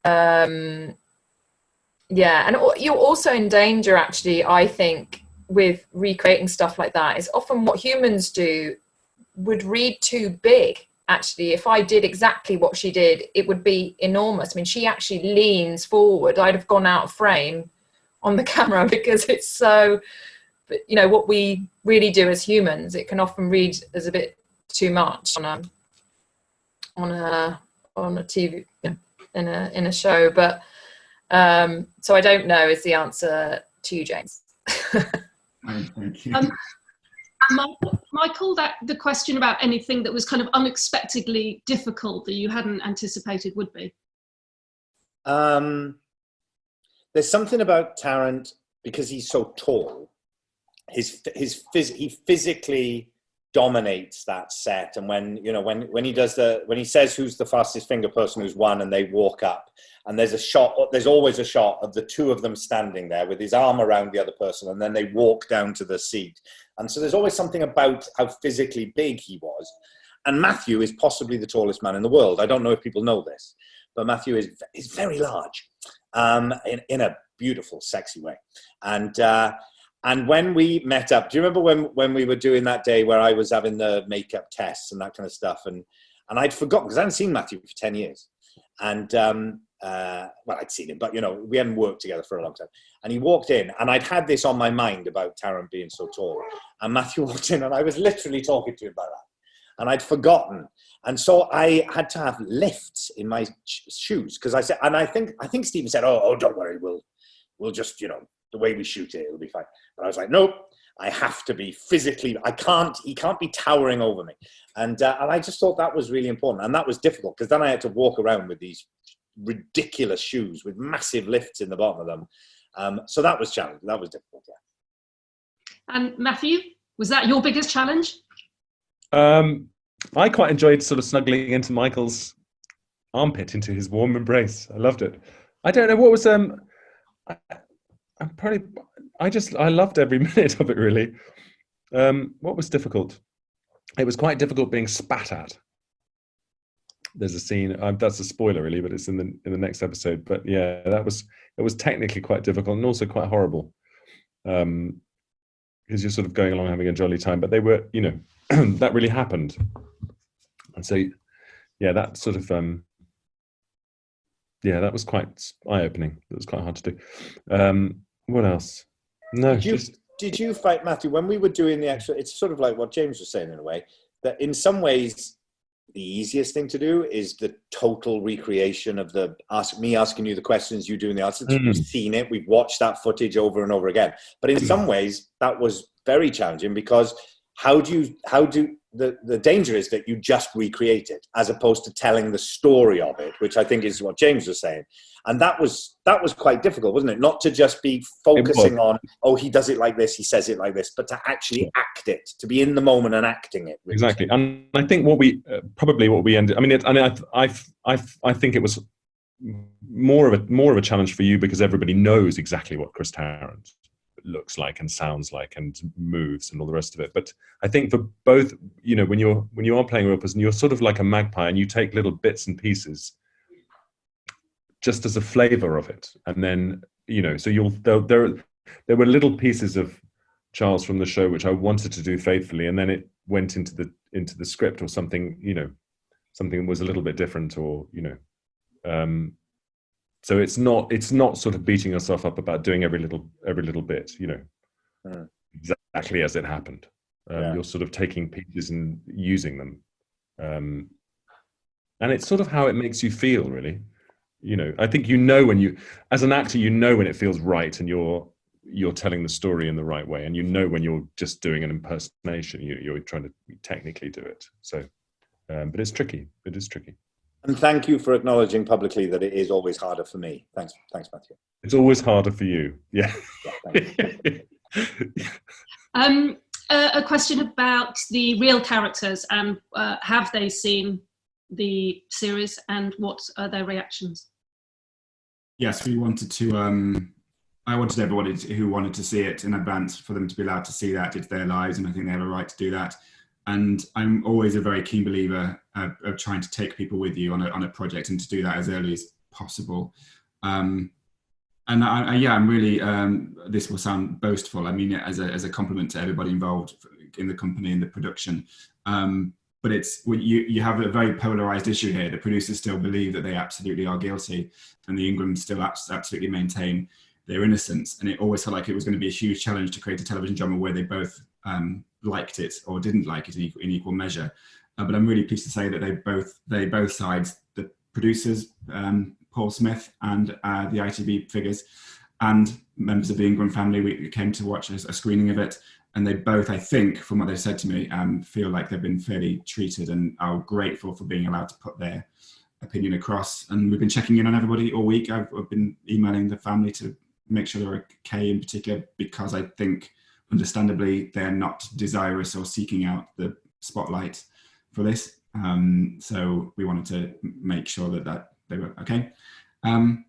yeah, and you're also in danger, actually, I think, with recreating stuff like that. Is often what humans do would read too big. Actually, if I did exactly what she did, it would be enormous. I mean, she actually leans forward. I'd have gone out of frame on the camera, because it's so, you know, what we really do as humans, it can often read as a bit too much on a TV, in a show. But so I don't know is the answer to you, James. Thank you. Michael, the question about anything that was kind of unexpectedly difficult that you hadn't anticipated would be. There's something about Tarrant, because he's so tall. He physically dominates that set, and when he says who's the fastest finger person, who's won, and they walk up, and there's always a shot of the two of them standing there with his arm around the other person, and then they walk down to the seat. And so there's always something about how physically big he was. And Matthew is possibly the tallest man in the world. I don't know if people know this, but Matthew is very large, in a beautiful, sexy way. And when we met up, do you remember when we were doing that day where I was having the makeup tests and that kind of stuff? And I'd forgotten, because I hadn't seen Matthew for 10 years. And, well, I'd seen him, but, we hadn't worked together for a long time. And he walked in, and I'd had this on my mind about Tarrant being so tall. And Matthew walked in, and I was literally talking to him about that. And I'd forgotten. And so I had to have lifts in my shoes, because I said, and I think Stephen said, oh, don't worry, we'll just, the way we shoot it, it'll be fine. But I was like, nope, I have to be physically, he can't be towering over me. And I just thought that was really important. And that was difficult, because then I had to walk around with these ridiculous shoes with massive lifts in the bottom of them. So that was challenging. That was difficult, yeah. And Matthew, was that your biggest challenge? I quite enjoyed sort of snuggling into Michael's armpit, into his warm embrace. I loved it. I don't know what was, I loved every minute of it, really. What was difficult? It was quite difficult being spat at. There's a scene, that's a spoiler really, but it's in the next episode. But yeah, it was technically quite difficult, and also quite horrible. Because you're sort of going along having a jolly time, but they were, that really happened. And so, yeah, that sort of, that was quite eye-opening. It was quite hard to do. What else? No, did you fight, Matthew, when we were doing the actual, it's sort of like what James was saying in a way, that in some ways the easiest thing to do is the total recreation of me asking you the questions, you doing the answers. We've seen it, we've watched that footage over and over again. But in some ways that was very challenging, because the danger is that you just recreate it as opposed to telling the story of it, which I think is what James was saying. And that was quite difficult, wasn't it? Not to just be focusing on, he does it like this, he says it like this, but to actually act it, to be in the moment and acting it. Really. Exactly. And I think what we ended, I think it was more of a challenge for you, because everybody knows exactly what Chris Tarrant looks like and sounds like and moves and all the rest of it. But I think for both, when you are playing a real person, you're sort of like a magpie, and you take little bits and pieces just as a flavor of it. And then, so there were little pieces of Charles from the show, which I wanted to do faithfully, and then it went into the script or something, something was a little bit different, or so it's not sort of beating yourself up about doing every little bit, exactly as it happened. You're sort of taking pieces and using them, and it's sort of how it makes you feel, really. I think when you, as an actor, when it feels right and you're telling the story in the right way, and when you're just doing an impersonation, you're trying to technically do it. So, but it's tricky. It is tricky. And thank you for acknowledging publicly that it is always harder for me. Thanks, Matthew. It's always harder for you. Yeah. A question about the real characters, and have they seen the series, and what are their reactions? Yes, we wanted to. I wanted everybody who wanted to see it in advance for them to be allowed to see that. It's their lives, and I think they have a right to do that. And I'm always a very keen believer of trying to take people with you on a project, and to do that as early as possible. And I'm really. This will sound boastful. I mean it as a compliment to everybody involved in the company and the production. But you have a very polarized issue here. The producers still believe that they absolutely are guilty, and the Ingrams still absolutely maintain their innocence. And it always felt like it was going to be a huge challenge to create a television drama where they both liked it or didn't like it in equal measure. But I'm really pleased to say that they both sides, the producers, Paul Smith and the ITV figures, and members of the Ingram family, we came to watch a screening of it. And they both, I think, from what they've said to me, feel like they've been fairly treated and are grateful for being allowed to put their opinion across. And we've been checking in on everybody all week. I've been emailing the family to make sure they're okay, in particular, because I think, understandably, they're not desirous or seeking out the spotlight for this. So we wanted to make sure that they were okay. Well,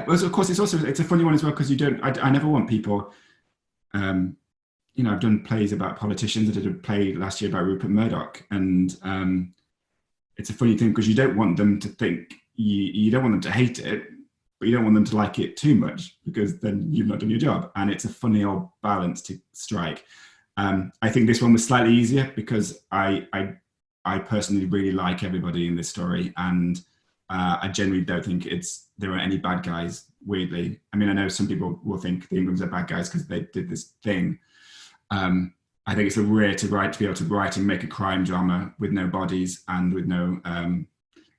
of course, it's a funny one as well, because I never want people... I've done plays about politicians. I did a play last year about Rupert Murdoch, and it's a funny thing because you don't want them to think, you don't want them to hate it, but you don't want them to like it too much, because then you've not done your job. And it's a funny old balance to strike. I think this one was slightly easier because I personally really like everybody in this story, and I generally don't think there are any bad guys, weirdly. I mean, I know some people will think the Ingrams are bad guys because they did this thing. I think it's a rare to be able to write and make a crime drama with no bodies and with no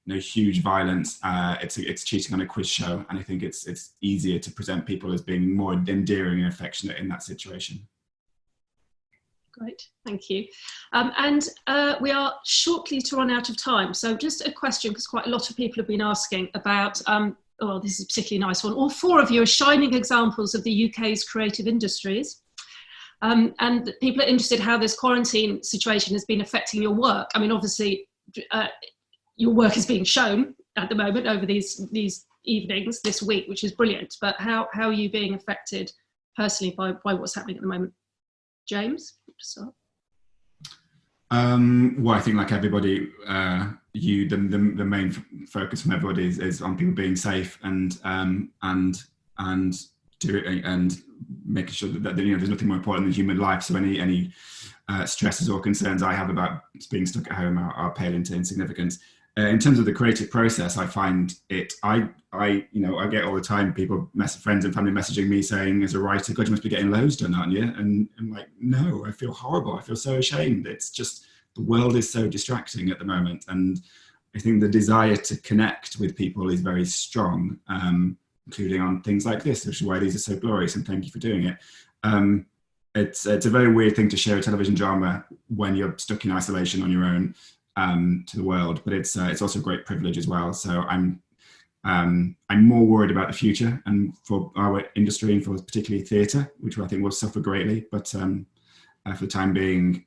huge violence. It's cheating on a quiz show, and I think it's easier to present people as being more endearing and affectionate in that situation. Great, thank you. And we are shortly to run out of time. So just a question, because quite a lot of people have been asking about, this is a particularly nice one. All four of you are shining examples of the UK's creative industries. And people are interested how this quarantine situation has been affecting your work. I mean, obviously, your work is being shown at the moment over these evenings this week, which is brilliant. But how are you being affected personally by what's happening at the moment? James, start. Well, I think like everybody, the main focus from everybody is on people being safe and making sure that there's nothing more important than human life. So any stresses or concerns I have about being stuck at home are pale into insignificance. In terms of the creative process, I find it. I get all the time friends and family messaging me saying, as a writer, God, you must be getting loads done, aren't you? And I'm like, no, I feel horrible. I feel so ashamed. It's just the world is so distracting at the moment, and I think the desire to connect with people is very strong. Including on things like this, which is why these are so glorious, and thank you for doing it. It's a very weird thing to share a television drama when you're stuck in isolation on your own to the world, but it's also a great privilege as well. So I'm more worried about the future and for our industry and for particularly theatre, which I think will suffer greatly. But for the time being,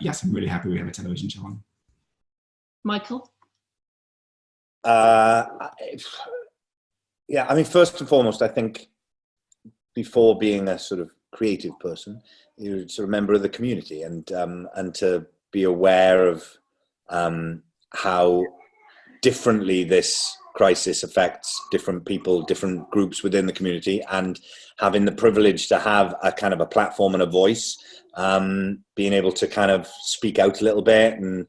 yes, I'm really happy we have a television show on. Michael? Yeah, I mean, first and foremost, I think before being a sort of creative person, you're sort of a member of the community, and to be aware of how differently this crisis affects different people, different groups within the community, and having the privilege to have a kind of a platform and a voice, being able to kind of speak out a little bit and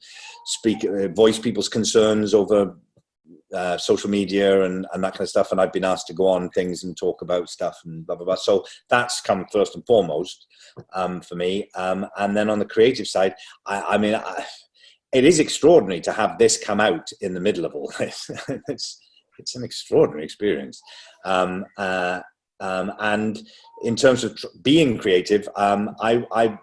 voice people's concerns over social media and that kind of stuff. And I've been asked to go on things and talk about stuff and blah, blah, blah. So that's come first and foremost for me. And then on the creative side, I mean, it is extraordinary to have this come out in the middle of all this. It's an extraordinary experience. And in terms of being creative, I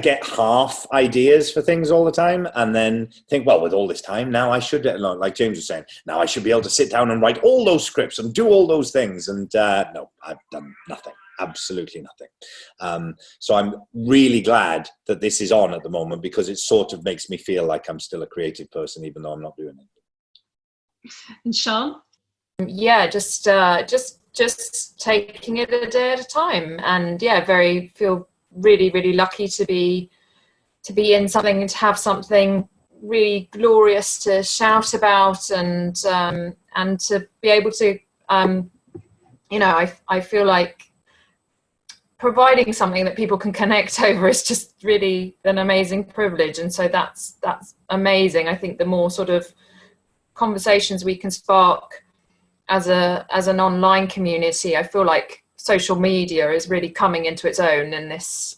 get half ideas for things all the time, and then think, well, with all this time now, I should, like James was saying, now I should be able to sit down and write all those scripts and do all those things. And no, I've done nothing, absolutely nothing. So I'm really glad that this is on at the moment, because it sort of makes me feel like I'm still a creative person, even though I'm not doing it. And Sean? Yeah, just taking it a day at a time, and yeah, feel really lucky to be in something and to have something really glorious to shout about, and to be able to I feel like providing something that people can connect over is just really an amazing privilege, and so that's amazing. I think the more sort of conversations we can spark as an online community, I feel like social media is really coming into its own in this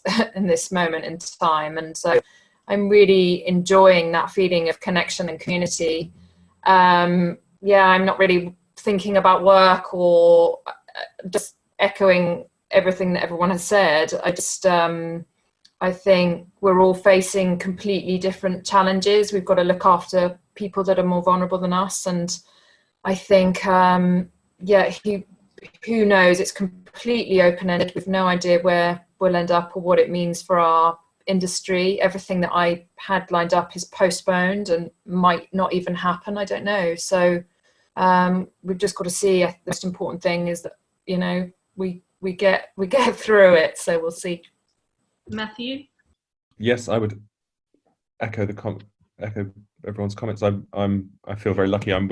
moment in time, and so I'm really enjoying that feeling of connection and community. I'm not really thinking about work or just echoing everything that everyone has said. I think we're all facing completely different challenges. We've got to look after people that are more vulnerable than us, and I think who knows, it's completely open-ended with no idea where we'll end up or what it means for our industry. Everything that I had lined up is postponed and might not even happen, I don't know. So we've just got to see. The most important thing is that we get through it, so we'll see. Matthew? Yes, I would echo echo everyone's comments. I feel very lucky. I'm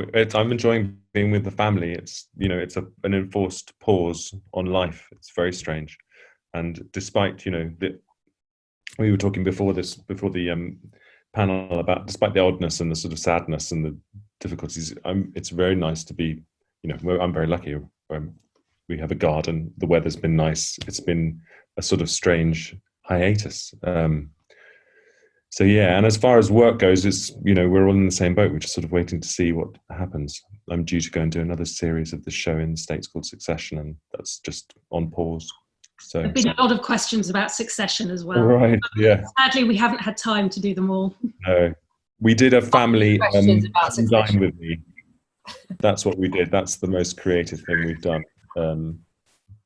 enjoying being with the family. It's an enforced pause on life. It's very strange, and despite we were talking before the panel about, despite the oddness and the sort of sadness and the difficulties, it's very nice to be. I'm very lucky. We have a garden. The weather's been nice. It's been a sort of strange hiatus. So yeah, and as far as work goes, it's we're all in the same boat. We're just sort of waiting to see what happens. I'm due to go and do another series of the show in the States called Succession, and that's just on pause. So there've been a lot of questions about Succession as well. Right, yeah. Sadly, we haven't had time to do them all. No, we did a family come dine with me. That's what we did. That's the most creative thing we've done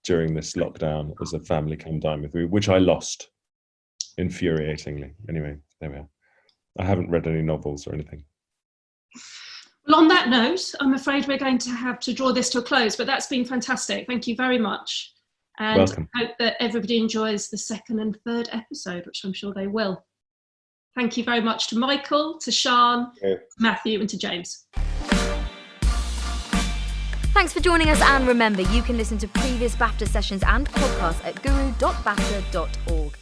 during this lockdown, as a family come dine with me, which I lost infuriatingly. Anyway, there we are. I haven't read any novels or anything. Well, on that note, I'm afraid we're going to have to draw this to a close, but that's been fantastic. Thank you very much. And Welcome. I hope that everybody enjoys the second and third episode, which I'm sure they will. Thank you very much to Michael, to Sian, to Matthew, and to James. Thanks for joining us, and remember, you can listen to previous BAFTA sessions and podcasts at guru.bafta.org.